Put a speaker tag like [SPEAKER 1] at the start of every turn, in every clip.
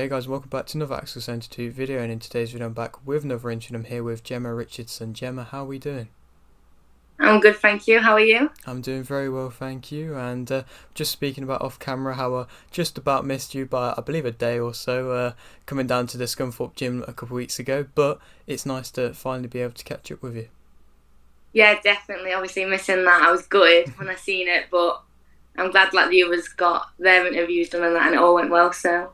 [SPEAKER 1] Hey guys, welcome back to another Axel 72 video, and in today's video I'm back with another interview. I'm here with Gemma Richardson. Gemma, how are we doing?
[SPEAKER 2] I'm good, thank you. How are you?
[SPEAKER 1] I'm doing very well, thank you. And just speaking about off camera, how I just about missed you by, I believe, a day or so, coming down to the Scunthorpe gym a couple of weeks ago, but it's nice to finally be able to catch up with you.
[SPEAKER 2] Yeah, definitely. Obviously missing that. I was gutted when I seen it, but I'm glad like the others got their interviews done and that, and it all went well. So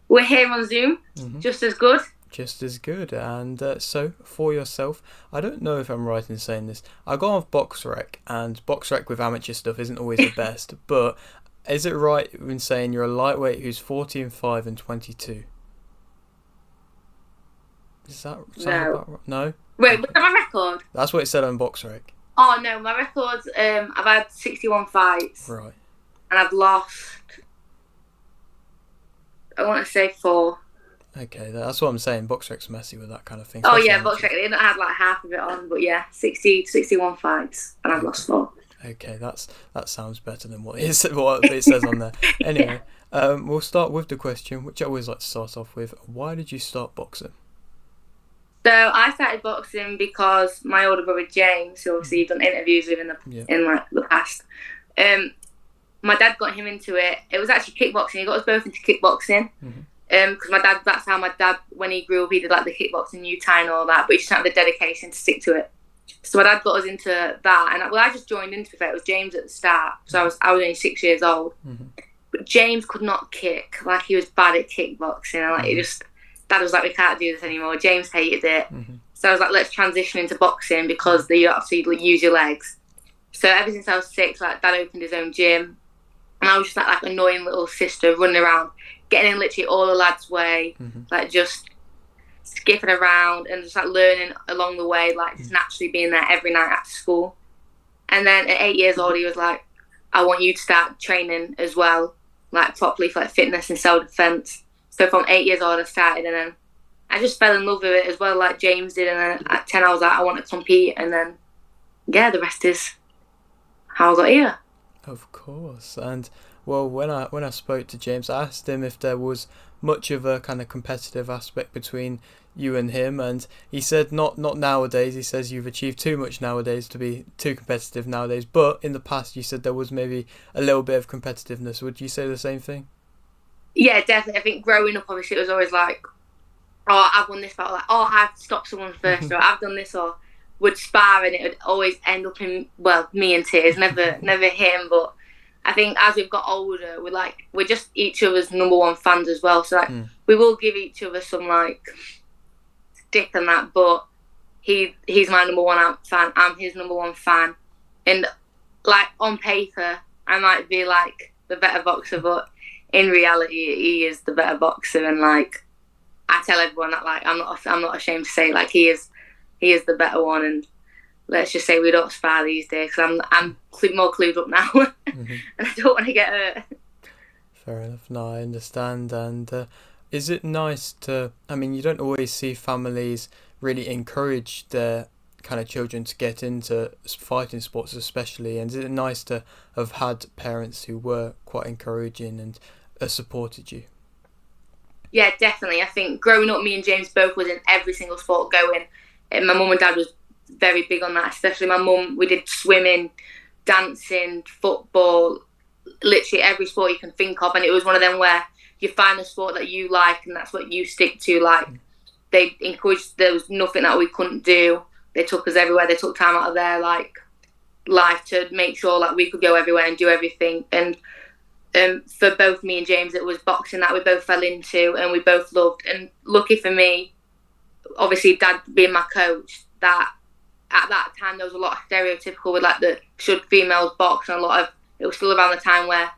[SPEAKER 2] we're here on Zoom, just as good.
[SPEAKER 1] Just as good. And so for yourself, I don't know if I'm right in saying this, I got off BoxRec, and BoxRec with amateur stuff isn't always the best, but is it right in saying you're a lightweight who's 14'5" and 22? Does that sound
[SPEAKER 2] No.
[SPEAKER 1] about right? No?
[SPEAKER 2] Wait, was that my record?
[SPEAKER 1] That's what it said on BoxRec.
[SPEAKER 2] Oh no, my record's I've had 61 fights
[SPEAKER 1] Right.
[SPEAKER 2] and I've lost, I want to say 4.
[SPEAKER 1] Okay, that's what I'm saying. BoxRec's messy with that kind of thing.
[SPEAKER 2] Oh
[SPEAKER 1] especially
[SPEAKER 2] yeah,
[SPEAKER 1] amateurs.
[SPEAKER 2] BoxRec, they not had like half of it on, but yeah, 61 fights and I've lost 4.
[SPEAKER 1] Okay, that sounds better than what it says on there. Anyway, we'll start with the question, which I always like to start off with. Why did you start boxing?
[SPEAKER 2] So I started boxing because my older brother James, who obviously you've done interviews with in the past, my dad got him into it. It was actually kickboxing. He got us both into kickboxing. Because my dad, that's how my dad, when he grew up, he did like the kickboxing, Muay Thai and all that, but he just didn't have the dedication to stick to it. So my dad got us into that, and I just joined into it. It was James at the start, so I was only 6 years old. But James could not kick, like he was bad at kickboxing, and like Dad was like, we can't do this anymore. James hated it, so I was like, let's transition into boxing because you obviously use your legs. So ever since I was 6, like Dad opened his own gym, and I was just like annoying little sister running around, getting in literally all the lads' way, like just skipping around and just like learning along the way, like just naturally being there every night after school. And then at 8 years old, he was like, I want you to start training as well, like properly for like fitness and self-defense. So from 8 years old, I started, and then I just fell in love with it as well, like James did. And then at 10, I was like, I want to compete. And then, yeah, the rest is how I got here.
[SPEAKER 1] Of course. And well, when I spoke to James, I asked him if there was much of a kind of competitive aspect between you and him, and he said not nowadays. He says you've achieved too much nowadays to be too competitive nowadays, but in the past you said there was maybe a little bit of competitiveness. Would you say the same thing?
[SPEAKER 2] Yeah, definitely. I think growing up, obviously, it was always like, oh, I've won this battle, like, oh, I've stopped someone first, or I've done this, or would spar, and it would always end up in, well, me in tears, never him. But I think as we've got older, we're just each other's number one fans as well. So like we will give each other some like stick and that, but he's my number one fan. I'm his number one fan, and like on paper, I might be like the better boxer, but in reality, he is the better boxer. And like I tell everyone that, like I'm not ashamed to say, like he is the better one. And let's just say we don't spar these days because I'm more clued up now, and I don't want to get hurt.
[SPEAKER 1] Fair enough. No, I understand. And is it nice to? I mean, you don't always see families really encourage their kind of children to get into fighting sports, especially. And is it nice to have had parents who were quite encouraging and supported you?
[SPEAKER 2] Yeah, definitely. I think growing up, me and James both was in every single sport going. And my mum and dad was very big on that, especially my mum. We did swimming, dancing, football, literally every sport you can think of. And it was one of them where you find a sport that you like and that's what you stick to. Like they encouraged, there was nothing that we couldn't do. They took us everywhere. They took time out of their like life to make sure like we could go everywhere and do everything. And for both me and James, it was boxing that we both fell into and we both loved. And lucky for me, obviously Dad being my coach, that at that time there was a lot of stereotypical with like the should females box, and a lot of it was still around the time where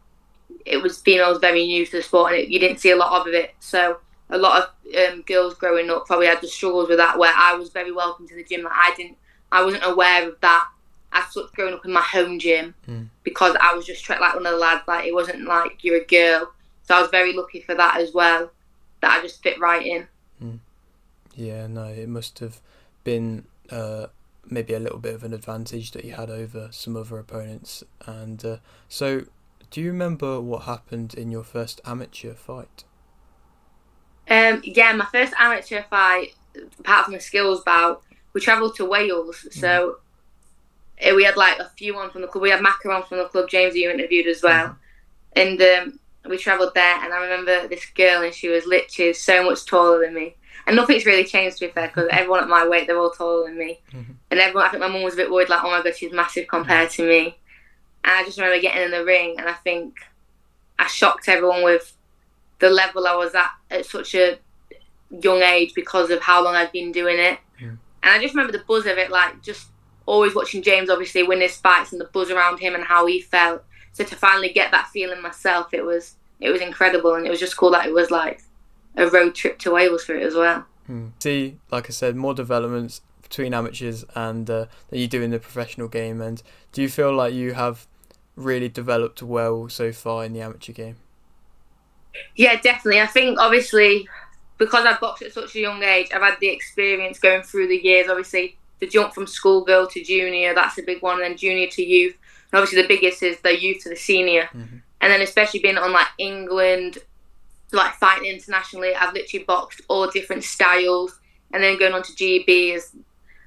[SPEAKER 2] it was females very new to the sport and you didn't see a lot of it. So a lot of girls growing up probably had the struggles with that, where I was very welcome to the gym. Like I wasn't aware of that as such growing up in my home gym because I was just treated like one of the lads. Like it wasn't like you're a girl. So I was very lucky for that as well, that I just fit right in.
[SPEAKER 1] Yeah, no, it must have been maybe a little bit of an advantage that you had over some other opponents. And so do you remember what happened in your first amateur fight?
[SPEAKER 2] Yeah, my first amateur fight, apart from a skills bout, we travelled to Wales. So we had like a few on from the club. We had Macaron from the club, James, who you interviewed as well. And we travelled there, and I remember this girl, and she was literally so much taller than me. And nothing's really changed, to be fair, because everyone at my weight, they're all taller than me. And everyone, I think my mum was a bit worried, like, oh my God, she's massive compared to me. And I just remember getting in the ring, and I think I shocked everyone with the level I was at such a young age because of how long I'd been doing it. And I just remember the buzz of it, like, just always watching James obviously win his fights and the buzz around him and how he felt. So to finally get that feeling myself, it was incredible, and it was just cool that it was like a road trip to Wales for it as well.
[SPEAKER 1] See, like I said, more developments between amateurs and that you do in the professional game. And do you feel like you have really developed well so far in the amateur game?
[SPEAKER 2] Yeah, definitely. I think obviously because I've boxed at such a young age, I've had the experience going through the years. Obviously, the jump from schoolgirl to junior, that's a big one, and then junior to youth. And obviously the biggest is the youth to the senior. And then especially being on like England, like fighting internationally, I've literally boxed all different styles. And then going on to GB,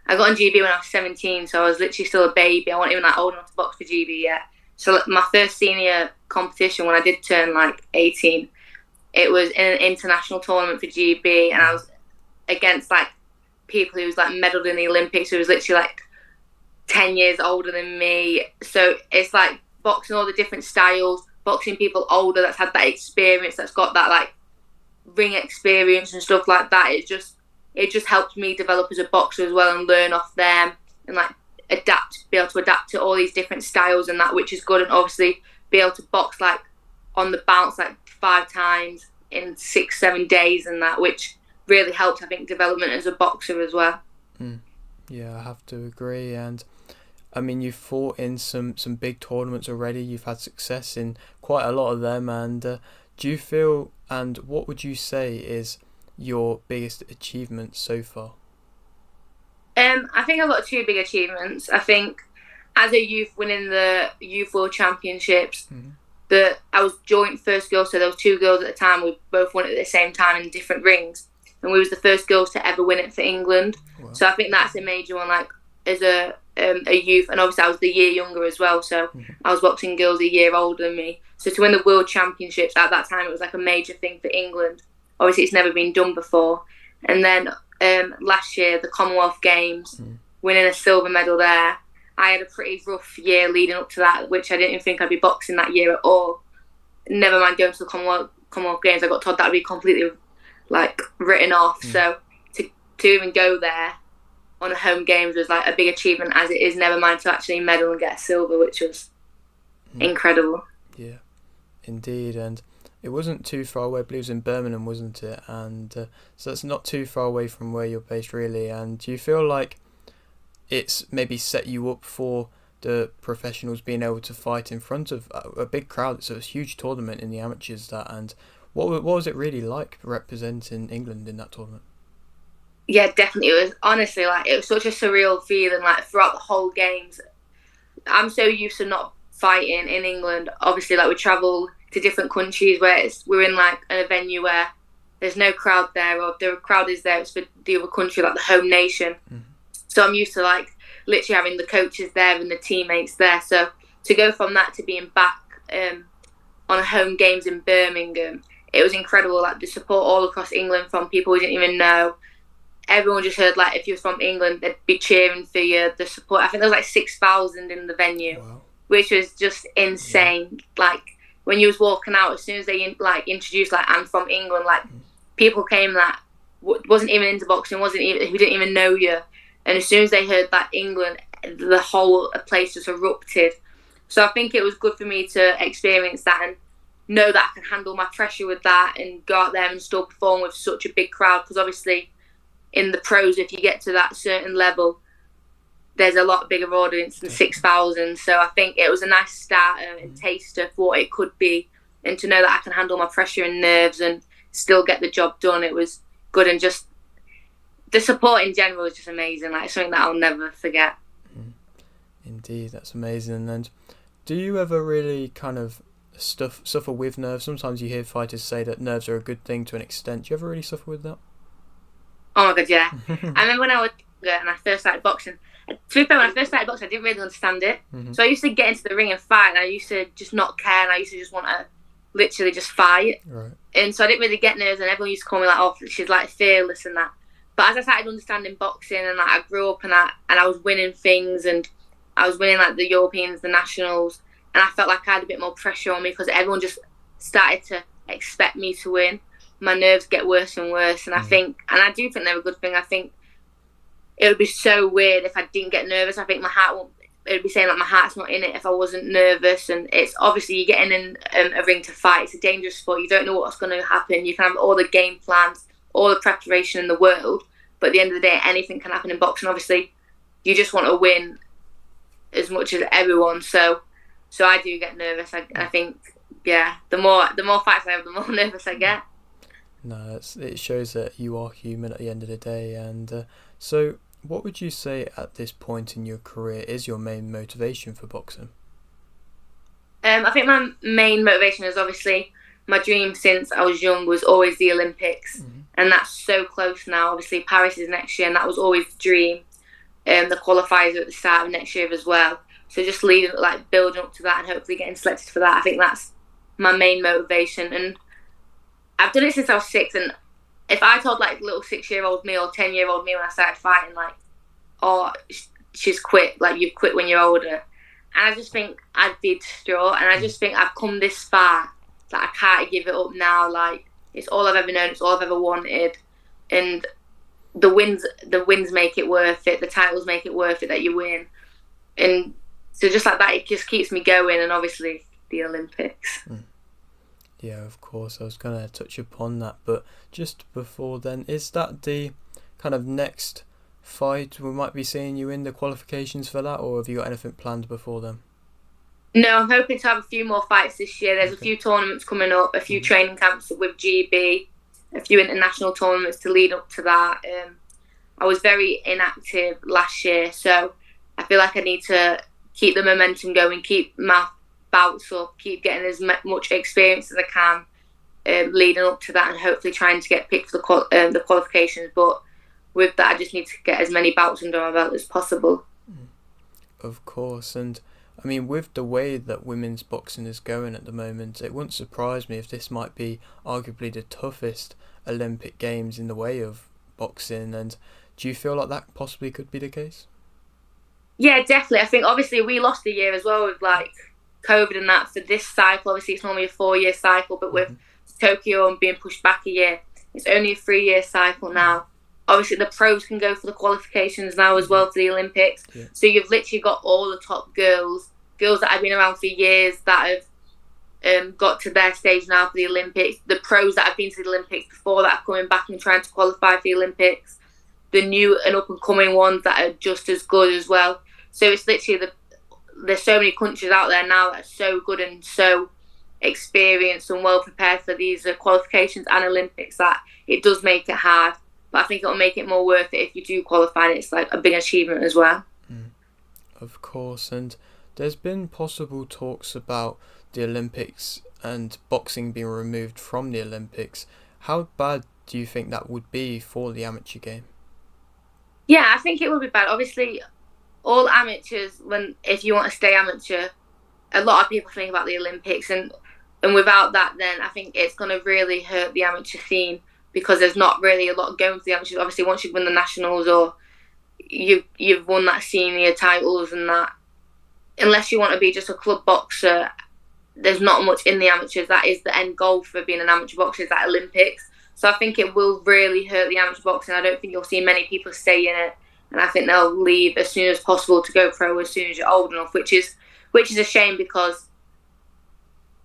[SPEAKER 2] I got on GB when I was 17, so I was literally still a baby. I wasn't even like old enough to box for GB yet. So like, my first senior competition when I did turn like 18, it was in an international tournament for GB, and I was against like people who was like medalled in the Olympics, who was literally like 10 years older than me. So it's like boxing all the different styles, boxing people older that's had that experience, that's got that like ring experience and stuff like that. It just helped me develop as a boxer as well and learn off them and like be able to adapt to all these different styles and that, which is good. And obviously be able to box like on the bounce like 5 times in 6-7 days and that, which really helped, I think, development as a boxer as well.
[SPEAKER 1] Yeah, I have to agree. And I mean, you've fought in some big tournaments already. You've had success in quite a lot of them. And do you feel, and what would you say is your biggest achievement so far?
[SPEAKER 2] I think I've got 2 big achievements. I think as a youth, winning the Youth World Championships, that I was joint first girl, so there was 2 girls at the time. We both won it at the same time in different rings, and we was the first girls to ever win it for England. Wow. So I think that's a major one. Like as a youth, and obviously I was the year younger as well, so I was boxing girls a year older than me. So to win the World Championships at that time, it was like a major thing for England. Obviously, it's never been done before. And then last year, the Commonwealth Games, winning a silver medal there. I had a pretty rough year leading up to that, which I didn't even think I'd be boxing that year at all. Never mind going to the Commonwealth Games, I got told that would be completely like written off. So to even go there on a home games was like a big achievement as it is, never mind to actually medal and get a silver, which was incredible.
[SPEAKER 1] Yeah, indeed. And it wasn't too far away, I believe it was in Birmingham, wasn't it? And so it's not too far away from where you're based, really. And do you feel like it's maybe set you up for the professionals being able to fight in front of a big crowd? It's a huge tournament in the amateurs, that. And what was it really like representing England in that tournament?
[SPEAKER 2] Yeah, definitely. It was honestly like, it was such a surreal feeling like throughout the whole games. I'm so used to not fighting in England. Obviously, like we travel to different countries where we're in like a venue where there's no crowd there, or if the crowd is there, it's for the other country, like the home nation. So I'm used to like literally having the coaches there and the teammates there. So to go from that to being back on home games in Birmingham, it was incredible. Like the support all across England from people we didn't even know. Everyone just heard like if you were from England, they'd be cheering for you. The support, I think there was like 6,000 in the venue, wow, which was just insane. Yeah. Like when you was walking out, as soon as they like introduced like I'm from England, like people came that wasn't even into boxing, who didn't even know you, and as soon as they heard that England, the whole place just erupted. So I think it was good for me to experience that and know that I can handle my pressure with that and go out there and still perform with such a big crowd, because obviously in the pros, if you get to that certain level, there's a lot bigger audience than 6,000. So I think it was a nice starter and taster for what it could be, and to know that I can handle my pressure and nerves and still get the job done, it was good. And just the support in general is just amazing, like something that I'll never forget.
[SPEAKER 1] Indeed, that's amazing. And do you ever really kind of suffer with nerves? Sometimes you hear fighters say that nerves are a good thing to an extent. Do you ever really suffer with that?
[SPEAKER 2] Oh my god, yeah. I remember when I was younger and I first started boxing. To be fair, when I first started boxing, I didn't really understand it. So I used to get into the ring and fight, and I used to just not care, and I used to just want to literally just fight.
[SPEAKER 1] Right.
[SPEAKER 2] And so I didn't really get nerves, and everyone used to call me like, "Oh, she's like fearless" and that. But as I started understanding boxing, and like I grew up, and I was winning things, and I was winning like the Europeans, the nationals, and I felt like I had a bit more pressure on me because everyone just started to expect me to win. My nerves get worse and worse, and I do think they're a good thing. I think it would be so weird if I didn't get nervous. I think my heart won't. It would be saying like my heart's not in it if I wasn't nervous. And it's obviously you're getting in a ring to fight. It's a dangerous sport. You don't know what's going to happen. You can have all the game plans, all the preparation in the world, but at the end of the day, anything can happen in boxing. Obviously, you just want to win as much as everyone. So I do get nervous. I think the more fights I have, the more nervous I get.
[SPEAKER 1] No, it shows that you are human at the end of the day. And so what would you say at this point in your career is your main motivation for boxing?
[SPEAKER 2] I think my main motivation is obviously my dream since I was young was always the Olympics, and that's so close now. Obviously Paris is next year, and that was always the dream. The qualifiers are at the start of next year as well. So just building up to that and hopefully getting selected for that. I think that's my main motivation, and I've done it since I was 6, and if I told like little 6-year-old me or 10-year-old me when I started fighting like, oh, she's quit, like you've quit when you're older, and I just think I'd be distraught, and I just think I've come this far that I can't give it up now. Like it's all I've ever known, it's all I've ever wanted, and the wins make it worth it, the titles make it worth it that you win, and so just like that it just keeps me going, and obviously the Olympics.
[SPEAKER 1] Yeah, of course. I was going to touch upon that, but just before then, is that the kind of next fight we might be seeing you in, the qualifications for that, or have you got anything planned before then?
[SPEAKER 2] No, I'm hoping to have a few more fights this year. There's a few tournaments coming up, a few training camps with GB, a few international tournaments to lead up to that. I was very inactive last year, so I feel like I need to keep the momentum going, keep my bouts up, keep getting as much experience as I can leading up to that, and hopefully trying to get picked for the qualifications. But with that, I just need to get as many bouts under my belt as possible.
[SPEAKER 1] Of course, and I mean, with the way that women's boxing is going at the moment, it wouldn't surprise me if this might be arguably the toughest Olympic Games in the way of boxing. And do you feel like that possibly could be the case?
[SPEAKER 2] Yeah, definitely. I think obviously we lost a year as well with like COVID and that for this cycle. Obviously it's normally a 4-year cycle, but with Tokyo and being pushed back a year, it's only a 3-year cycle now. Obviously the pros can go for the qualifications now as well for the Olympics. So you've literally got all the top girls that have been around for years that have got to their stage now for the Olympics. The pros that have been to the Olympics before that are coming back and trying to qualify for the Olympics. The new and up and coming ones that are just as good as well. So it's literally there's so many countries out there now that are so good and so experienced and well prepared for these qualifications and Olympics that it does make it hard. But I think it'll make it more worth it if you do qualify, and it's like a big achievement as well.
[SPEAKER 1] Of course, and there's been possible talks about the Olympics and boxing being removed from the Olympics. How bad do you think that would be for the amateur game?
[SPEAKER 2] Yeah, I think it would be bad. Obviously, all amateurs, if you want to stay amateur, a lot of people think about the Olympics, and without that, then I think it's going to really hurt the amateur scene, because there's not really a lot going for the amateurs. Obviously, once you've won the nationals or you've won that senior titles and that, unless you want to be just a club boxer, there's not much in the amateurs. That is the end goal for being an amateur boxer, is that Olympics. So I think it will really hurt the amateur boxing. I don't think you'll see many people stay in it, and I think they'll leave as soon as possible to go pro as soon as you're old enough, which is a shame, because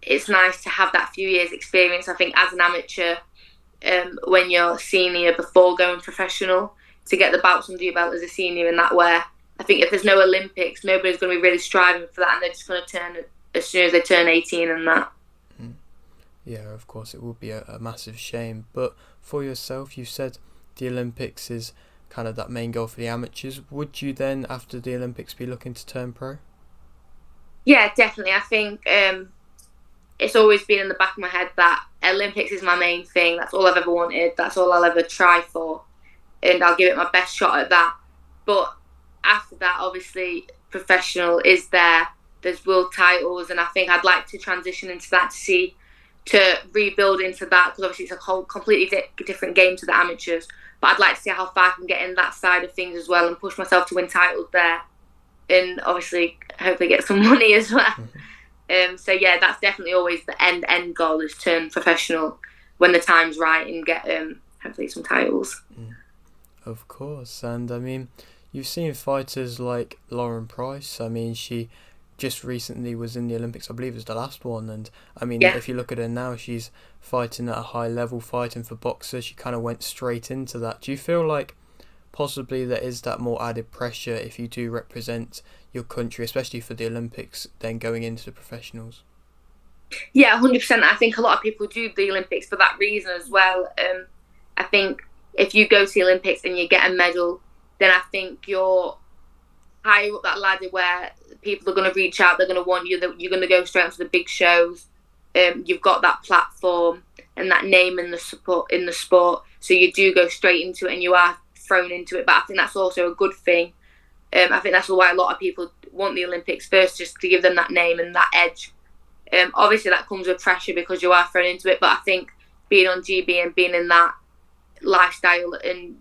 [SPEAKER 2] it's nice to have that few years experience, I think, as an amateur, when you're senior before going professional, to get the bouts under your belt as a senior, and that where I think if there's no Olympics, nobody's going to be really striving for that, and they're just going to turn as soon as they turn 18 and that.
[SPEAKER 1] Yeah, of course, it would be a massive shame. But for yourself, you said the Olympics is kind of that main goal for the amateurs. Would you then, after the Olympics, be looking to turn pro?
[SPEAKER 2] Yeah, definitely. I think it's always been in the back of my head that Olympics is my main thing. That's all I've ever wanted. That's all I'll ever try for. And I'll give it my best shot at that. But after that, obviously, professional is there. There's world titles, and I think I'd like to transition into that to rebuild into that, because obviously it's a whole completely different game to the amateurs. But I'd like to see how far I can get in that side of things as well and push myself to win titles there. And obviously, hopefully get some money as well. So yeah, that's definitely always the end goal, is turn professional when the time's right and get hopefully some titles.
[SPEAKER 1] Of course. And I mean, you've seen fighters like Lauren Price. I mean, she just recently was in the Olympics. I believe it was the last one. And I mean, if you look at her now, she's fighting at a high level, fighting for boxers. She kind of went straight into that. Do you feel like possibly there is that more added pressure if you do represent your country, especially for the Olympics, then going into the professionals?
[SPEAKER 2] Yeah, 100%. I think a lot of people do the Olympics for that reason as well. I think if you go to the Olympics and you get a medal, then I think you're higher up that ladder where people are going to reach out, they're going to want you, you're going to go straight onto the big shows. You've got that platform and that name in the sport, so you do go straight into it and you are thrown into it. But I think that's also a good thing. I think that's why a lot of people want the Olympics first, just to give them that name and that edge. Obviously that comes with pressure because you are thrown into it, but I think being on GB and being in that lifestyle and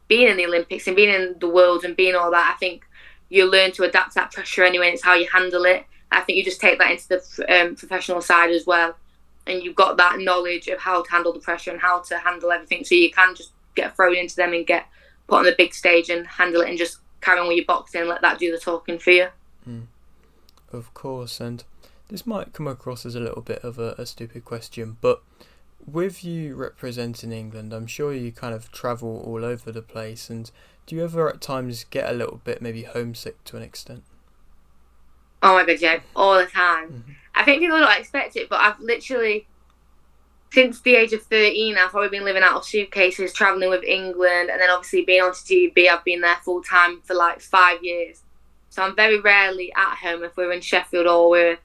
[SPEAKER 2] being in the Olympics and being in the world and being all that, I think you learn to adapt to that pressure anyway, and it's how you handle it. I think you just take that into the professional side as well, and you've got that knowledge of how to handle the pressure and how to handle everything, so you can just get thrown into them and get put on the big stage and handle it and just carry on with your boxing and let that do the talking for you.
[SPEAKER 1] Of course. And this might come across as a little bit of a stupid question, but with you representing England, I'm sure you kind of travel all over the place, and do you ever at times get a little bit maybe homesick to an extent?
[SPEAKER 2] Oh my god, yeah, all the time. I think people don't expect it, but I've literally, since the age of 13, I've probably been living out of suitcases, travelling with England, and then obviously being on to GB, I've been there full time for like 5 years. So I'm very rarely at home if we're in Sheffield or we're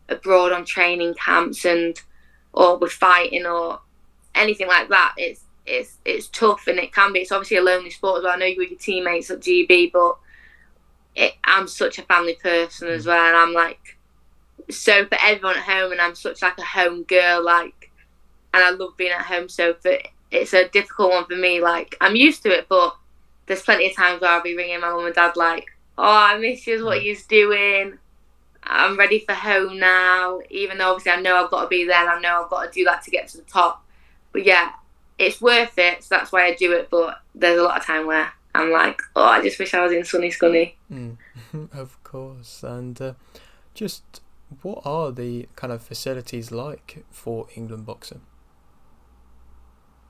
[SPEAKER 2] abroad on training camps or we're fighting or anything like that. It's tough, and it can be. It's obviously a lonely sport as well. I know you're with your teammates at GB, but I'm such a family person as well, and I'm like, so for everyone at home, and I'm such like a home girl, like, and I love being at home. So it's a difficult one for me. Like, I'm used to it, but there's plenty of times where I'll be ringing my mum and dad like, oh, I miss you, what you're doing. I'm ready for home now, even though obviously I know I've got to be there and I know I've got to do that to get to the top. But yeah, it's worth it, so that's why I do it. But there's a lot of time where I'm like, oh, I just wish I was in sunny Scunny.
[SPEAKER 1] Of course. And just what are the kind of facilities like for England boxing?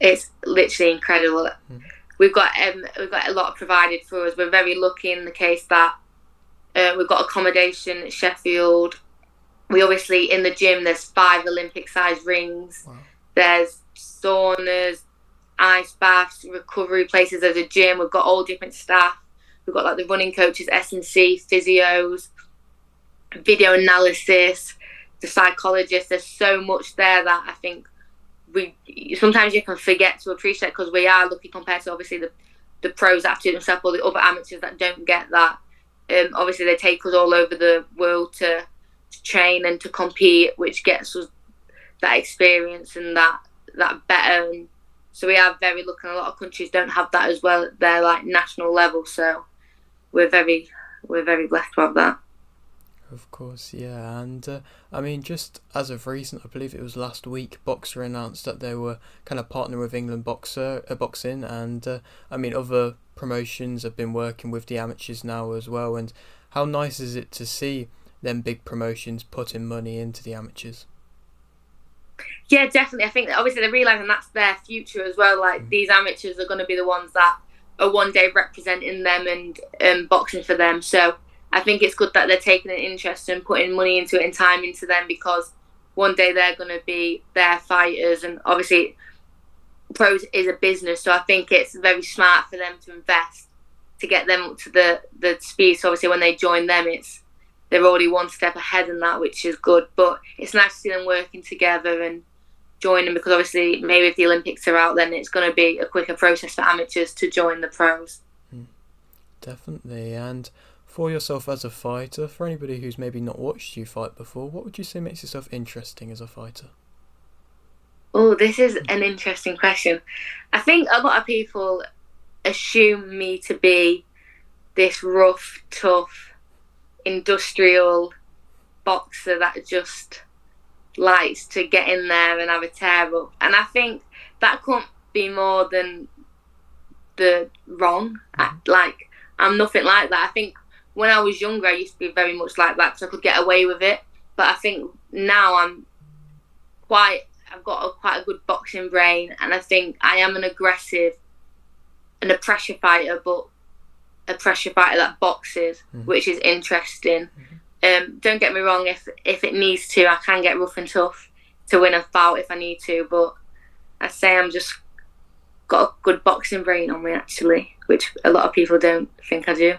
[SPEAKER 2] It's literally incredible. We've got a lot provided for us. We're very lucky in the case that we've got accommodation at Sheffield. We obviously, in the gym, there's 5 Olympic-sized rings. Wow. There's saunas, ice baths, recovery places. There's a gym. We've got all different staff. We've got like the running coaches, S&C, physios, video analysis, the psychologists. There's so much there that I think sometimes you can forget to appreciate, because we are lucky compared to obviously the pros that have to do themselves, or the other amateurs that don't get that. Obviously they take us all over the world to train and to compete, which gets us that experience and that better. And so we are very lucky, and a lot of countries don't have that as well at their like national level. So we're very blessed to have that.
[SPEAKER 1] Of course, yeah. And I mean, just as of recent, I believe it was last week, Boxer announced that they were kind of partnering with England Boxing, and I mean, other promotions have been working with the amateurs now as well. And how nice is it to see them big promotions putting money into the amateurs?
[SPEAKER 2] Yeah, definitely. I think obviously they're realising that's their future as well. Like, these amateurs are going to be the ones that are one day representing them and boxing for them. So I think it's good that they're taking an interest and putting money into it and time into them, because one day they're going to be their fighters. And obviously pros is a business, so I think it's very smart for them to invest to get them up to the speed. So obviously when they join them, they're already one step ahead in that, which is good. But it's nice to see them working together and joining, because obviously maybe if the Olympics are out, then it's going to be a quicker process for amateurs to join the pros.
[SPEAKER 1] Definitely. And for yourself as a fighter, for anybody who's maybe not watched you fight before, what would you say makes yourself interesting as a fighter?
[SPEAKER 2] Oh, this is an interesting question. I think a lot of people assume me to be this rough, tough, industrial boxer that just likes to get in there and have a tear up. And I think that couldn't be more than the wrong. I'm nothing like that. I think when I was younger, I used to be very much like that because I could get away with it. But I think now I've got quite a good boxing brain, and I think I am an aggressive and a pressure fighter, but a pressure fighter that boxes, which is interesting. Don't get me wrong, if it needs to, I can get rough and tough to win a bout if I need to, but I'd say I'm just got a good boxing brain on me, actually, which a lot of people don't think I do.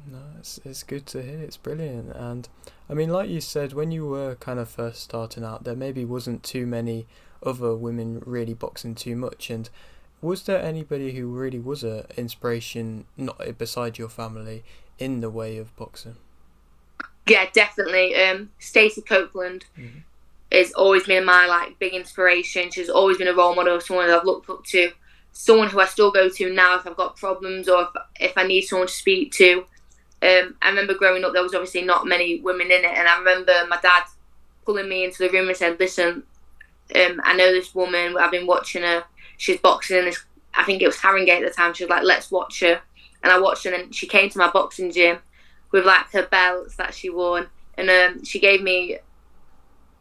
[SPEAKER 1] No, it's good to hear. It's brilliant. And I mean, like you said, when you were kind of first starting out, there maybe wasn't too many other women really boxing too much. And was there anybody who really was an inspiration, not beside your family, in the way of boxing?
[SPEAKER 2] Yeah, definitely. Stacey Copeland has always been my big inspiration. She's always been a role model, someone that I've looked up to, someone who I still go to now if I've got problems or if I need someone to speak to. I remember growing up, there was obviously not many women in it, and I remember my dad pulling me into the room and said, listen, I know this woman, I've been watching her, she's boxing in this, I think it was Haringey at the time, she was like, let's watch her. And I watched her, and she came to my boxing gym with her belts that she won, and she gave me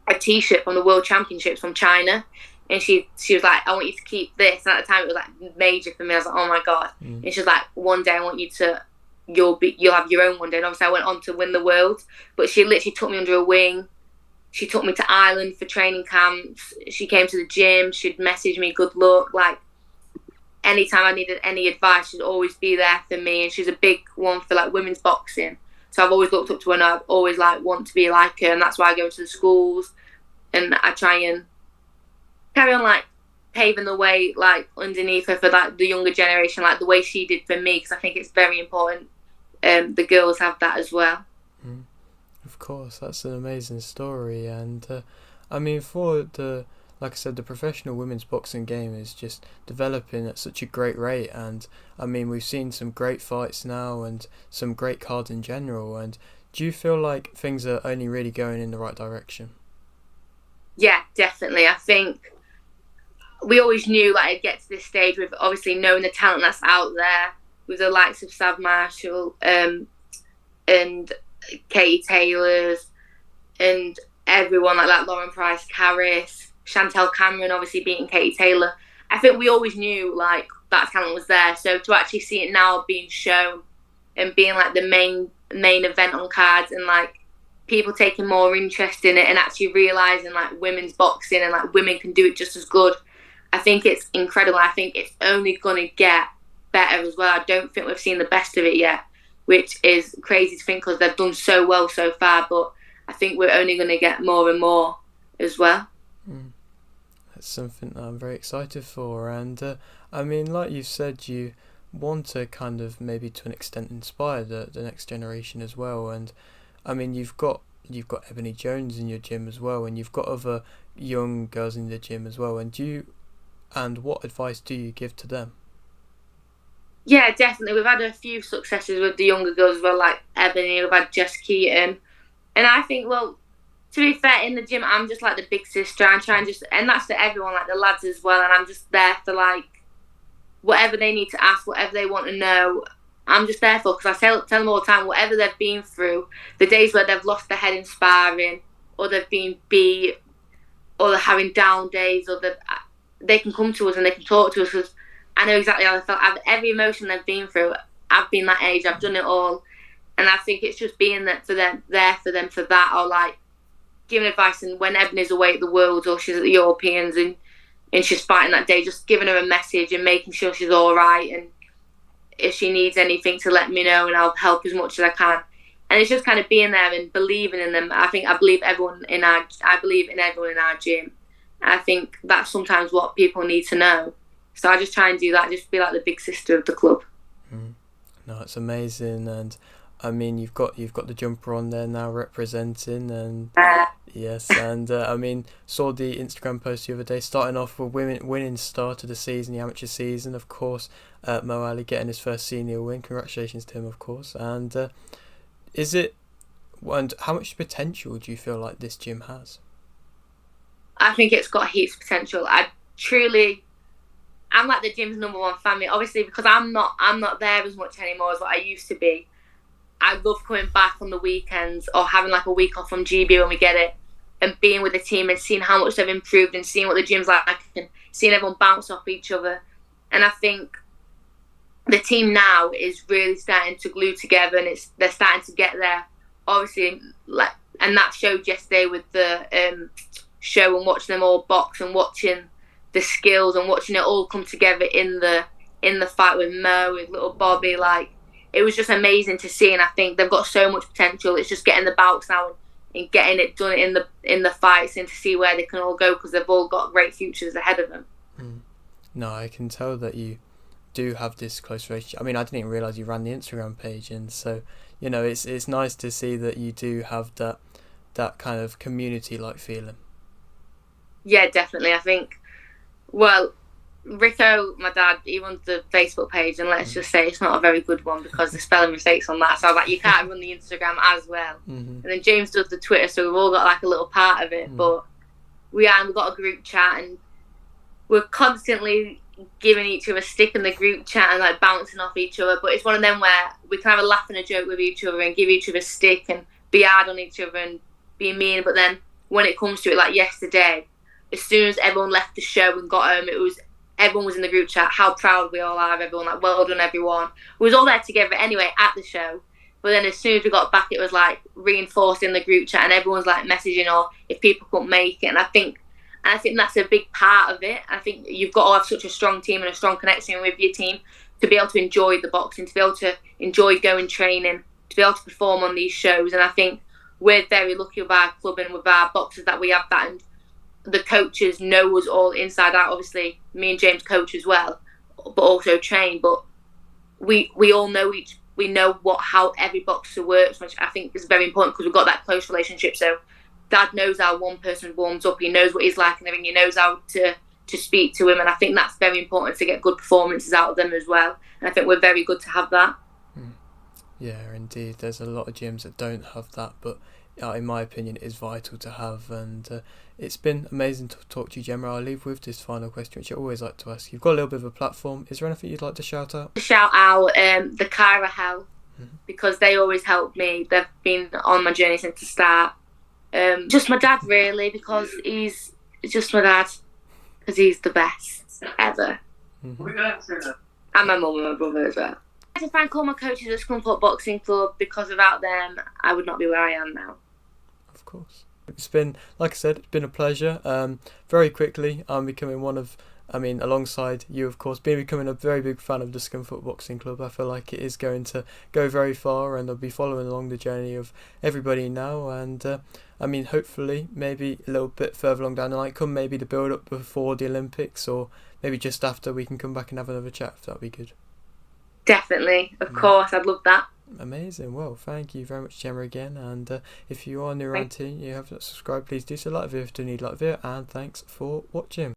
[SPEAKER 2] a t-shirt from the World Championships from China, and she was like, I want you to keep this. And at the time it was major for me. I was like, oh my god. And she was like, one day I want you to, you'll have your own one day. And obviously I went on to win the world, but she literally took me under her wing. She took me to Ireland for training camps. She came to the gym. She'd message me good luck. Anytime I needed any advice, she'd always be there for me. And she's a big one for women's boxing. So I've always looked up to her, and I've always want to be like her. And that's why I go to the schools and I try and carry on paving the way underneath her for the younger generation, the way she did for me, because I think it's very important the girls have that as well.
[SPEAKER 1] Of course, that's an amazing story. And I mean, for like I said, the professional women's boxing game is just developing at such a great rate, and I mean, we've seen some great fights now and some great cards in general. And do you feel like things are only really going in the right direction?
[SPEAKER 2] Yeah, definitely. I think we always knew it'd get to this stage with obviously knowing the talent that's out there, with the likes of Sav Marshall and Katie Taylor's and everyone like Lauren Price, Harris, Chantel Cameron obviously beating Katie Taylor. I think we always knew that talent was there. So to actually see it now being shown and being the main event on cards, and people taking more interest in it and actually realising women's boxing and women can do it just as good, I think it's incredible. I think it's only going to get better as well. I don't think we've seen the best of it yet, which is crazy to think because they've done so well so far, but I think we're only going to get more and more as well.
[SPEAKER 1] That's something that I'm very excited for. And I mean, like you said, you want to kind of maybe to an extent inspire the next generation as well. And I mean, you've got Ebony Jones in your gym as well, and you've got other young girls in the gym as well. And what advice do you give to them?
[SPEAKER 2] Yeah, definitely. We've had a few successes with the younger girls as well, like Ebony. We've had Jess Keaton, and I think, well, to be fair, in the gym, I'm just the big sister. I'm trying and that's for everyone, the lads as well. And I'm just there for whatever they need to ask, whatever they want to know. I'm just there for, because I tell them all the time, whatever they've been through, the days where they've lost their head in sparring, or they've been beat, or they're having down days, or they can come to us and they can talk to us, because I know exactly how I felt. Every emotion they've been through, I've been that age, I've done it all. And I think it's just being there for them for that, or giving advice. And when Ebony's away at the Worlds or she's at the Europeans and she's fighting that day, just giving her a message and making sure she's all right. And if she needs anything, to let me know, and I'll help as much as I can. And it's just kind of being there and believing in them. I believe everyone in our gym. And I think that's sometimes what people need to know. So I just try and do that, just be like the big sister of the club.
[SPEAKER 1] No, it's amazing, and I mean you've got the jumper on there now representing, and yes, and I mean saw the Instagram post the other day starting off with winning start of the season, the amateur season, of course. Mo Ali getting his first senior win. Congratulations to him, of course. And how much potential do you feel like this gym has?
[SPEAKER 2] I think it's got heaps of potential. I'm like the gym's number one family, obviously, because I'm not there as much anymore as what I used to be. I love coming back on the weekends or having like a week off from GB when we get it, and being with the team and seeing how much they've improved and seeing what the gym's like and seeing everyone bounce off each other. And I think the team now is really starting to glue together, and they're starting to get there. Obviously, and that showed yesterday with the show, and watching them all box and watching the skills and watching it all come together in the fight with Mo, with little Bobby. Like, it was just amazing to see, and I think they've got so much potential. It's just getting the bouts now and getting it done in the fights, and to see where they can all go, because they've all got great futures ahead of them.
[SPEAKER 1] No, I can tell that you do have this close relationship. I mean, I didn't even realise you ran the Instagram page, and so it's nice to see that you do have that kind of community-like feeling.
[SPEAKER 2] Yeah, definitely. I think, well, Rico, my dad, he runs the Facebook page, and let's just say it's not a very good one because there's spelling mistakes on that. So I was like, you can't run the Instagram as well. And then James does the Twitter, so we've all got like a little part of it. But we've got a group chat, and we're constantly giving each other a stick in the group chat and like bouncing off each other. But it's one of them where we can have a laugh and a joke with each other and give each other a stick and be hard on each other and be mean. But then when it comes to it, like yesterday, as soon as everyone left the show and got home, everyone was in the group chat, how proud we all are of everyone, like, well done everyone. We was all there together anyway at the show, but then as soon as we got back, it was like reinforced in the group chat, and everyone's like messaging or if people couldn't make it. And I think that's a big part of it. I think you've got to have such a strong team and a strong connection with your team to be able to enjoy the boxing, to be able to enjoy going training, to be able to perform on these shows. And I think we're very lucky with our club and with our boxers that we have that, and the coaches know us all inside out. Obviously, me and James coach as well, but also train. But we all know we know how every boxer works, which I think is very important because we've got that close relationship. So Dad knows how one person warms up. He knows what he's like and everything. He knows how to speak to him, and I think that's very important to get good performances out of them as well. And I think we're very good to have that.
[SPEAKER 1] Yeah, indeed. There's a lot of gyms that don't have that, but in my opinion, it is vital to have. And it's been amazing to talk to you, Gemma. I'll leave with this final question, which I always like to ask. You've got a little bit of a platform. Is there anything you'd like to shout out?
[SPEAKER 2] Shout out the Kyra Hell, because they always help me. They've been on my journey since the start. Just my dad, really, because he's just my dad, because he's the best ever. And my mum and my brother as well. I have to thank all my coaches at Commonwealth Boxing Club, because without them, I would not be where I am now.
[SPEAKER 1] Of course. It's been, like I said, it's been a pleasure. Very quickly, I'm becoming alongside you, of course, becoming a very big fan of the Scunthorpe Boxing Club. I feel like it is going to go very far, and I'll be following along the journey of everybody now. And hopefully, maybe a little bit further along down the line, come maybe the build up before the Olympics, or maybe just after, we can come back and have another chat, if that'd be good.
[SPEAKER 2] Definitely, of course, I'd love that.
[SPEAKER 1] Amazing. Well, thank you very much, Gemma, again. And if you are new around here, you haven't subscribed, please do so. Like the video if you do need like the video, and thanks for watching.